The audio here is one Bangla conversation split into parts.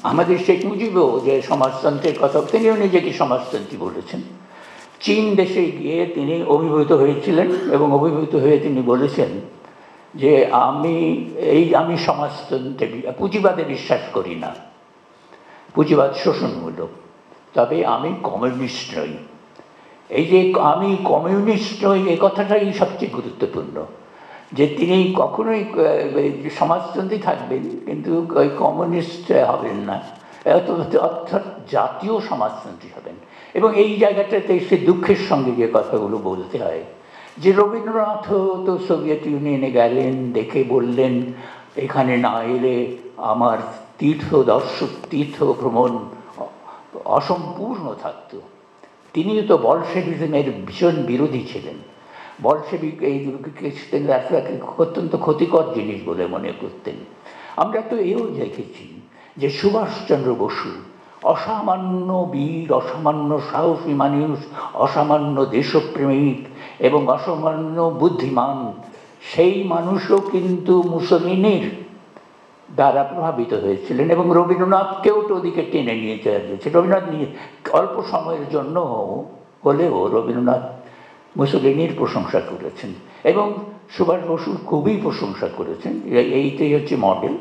আমাদের শেখ মুজিবও যে সমাজতন্ত্রের কথা, তিনিও নিজেকে সমাজতন্ত্রী বলেছেন। চীন দেশে গিয়ে তিনি অভিভূত হয়েছিলেন এবং অভিভূত হয়ে তিনি বলেছেন যে আমি সমাজতন্ত্রে, পুঁজিবাদে বিশ্বাস করি না, পুঁজিবাদ শোষণমূলক, তবে আমি কমিউনিস্ট নই। এই যে আমি কমিউনিস্ট নই, এই কথাটাই সবচেয়ে গুরুত্বপূর্ণ, যে তিনি কখনোই সমাজতন্ত্রী থাকবেন কিন্তু ওই কমিউনিস্ট হবেন না, অর্থাৎ জাতীয় সমাজতন্ত্রী হবেন। এবং এই জায়গাটাতে সে দুঃখের সঙ্গে যে কথাগুলো বলতে হয়, যে রবীন্দ্রনাথও তো সোভিয়েত ইউনিয়নে গেলেন, দেখে বললেন এখানে না এলে আমার তীর্থ ভ্রমণ অসম্পূর্ণ থাকত। তিনিও তো বলশেভিজমের ভীষণ বিরোধী ছিলেন। বলশেভিক এই অত্যন্ত ক্ষতিকর জিনিস বলে মনে করতেন। আমরা তো এও দেখেছি যে সুভাষচন্দ্র বসু অসামান্য বীর, অসামান্য সাহসী মানুষ, অসামান্য দেশপ্রেমিক এবং অসামান্য বুদ্ধিমান, সেই মানুষও কিন্তু মুসলিনের দ্বারা প্রভাবিত হয়েছিলেন এবং রবীন্দ্রনাথকেও তো ওদিকে টেনে নিয়ে চলেছে। রবীন্দ্রনাথ অল্প সময়ের জন্য হলেও রবীন্দ্রনাথ মুসলিনের প্রশংসা করেছেন এবং সুভাষ বসুর খুবই প্রশংসা করেছেন। এইটাই হচ্ছে মডেল।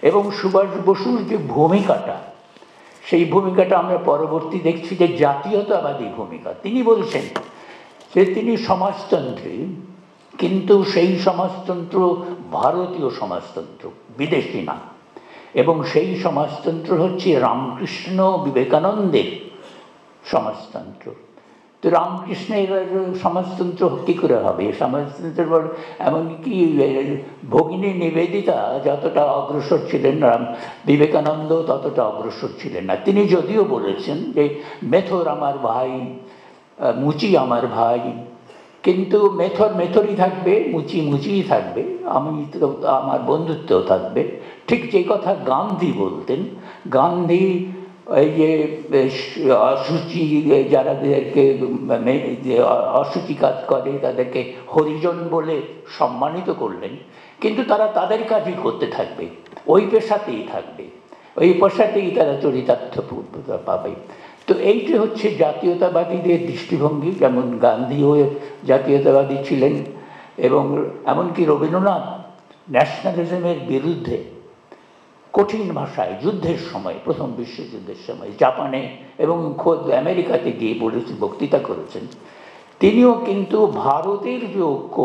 এবং সুভাষ বসুর যে ভূমিকাটা, সেই ভূমিকাটা আমরা পরবর্তী দেখছি যে জাতীয়তাবাদী ভূমিকা। তিনি বলছেন যে তিনি সমাজতন্ত্রী, কিন্তু সেই সমাজতন্ত্র ভারতীয় সমাজতন্ত্র, বিদেশি না। এবং সেই সমাজতন্ত্র হচ্ছে রামকৃষ্ণ বিবেকানন্দের সমাজতন্ত্র। তো রামকৃষ্ণের সমাজতন্ত্র কী করে হবে? সমাজতন্ত্রের পর এমনকি ভগিনী নিবেদিতা যতটা অগ্রসর ছিলেন, বিবেকানন্দ ততটা অগ্রসর ছিলেন না। তিনি যদিও বলেছেন যে মেথর আমার ভাই, মুচি আমার ভাই, কিন্তু মেথরই থাকবে, মুচিই থাকবে, আমার বন্ধুত্বও থাকবে। ঠিক যে কথা গান্ধী বলতেন, গান্ধী এই যে অসুচি, যারাদেরকে অসুচি কাজ করে তাদেরকে হরিজন বলে সম্মানিত করলেন, কিন্তু তারা তাদের কাজই করতে থাকবে, ওই পেশাতেই থাকবে, ওই পেশাতেই তারা চরিতার্থ পাবে। তো এইটি হচ্ছে জাতীয়তাবাদীদের দৃষ্টিভঙ্গি। যেমন গান্ধীও জাতীয়তাবাদী ছিলেন এবং এমনকি রবীন্দ্রনাথ ন্যাশনালিজমের বিরুদ্ধে কঠিন ভাষায় যুদ্ধের সময়, প্রথম বিশ্বযুদ্ধের সময় জাপানে এবং খোদ আমেরিকাতে গিয়ে বক্তৃতা করেছেন। তিনিও কিন্তু ভারতের যে ঐক্য,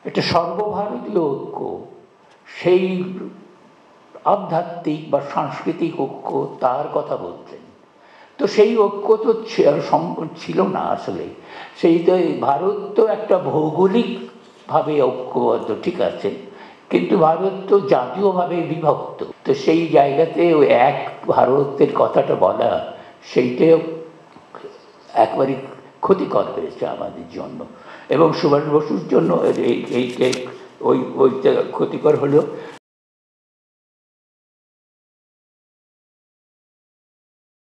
একটা সর্বভারতীয় ঐক্য, সেই আধ্যাত্মিক বা সাংস্কৃতিক ঐক্য, তার কথা বলছেন। তো সেই ঐক্য তো ছিল না আসলে। সেইটা ভারত তো একটা ভৌগোলিকভাবে ঐক্যবদ্ধ, ঠিক আছে, কিন্তু ভারত তো জাতীয়ভাবে বিভক্ত। তো সেই জায়গাতে ওই এক ভারতের কথাটা বলা, সেইটাও একবারে ক্ষতিকর হয়েছে আমাদের জন্য এবং সুভাষ বসুর জন্য ওইটা ক্ষতিকর হলো।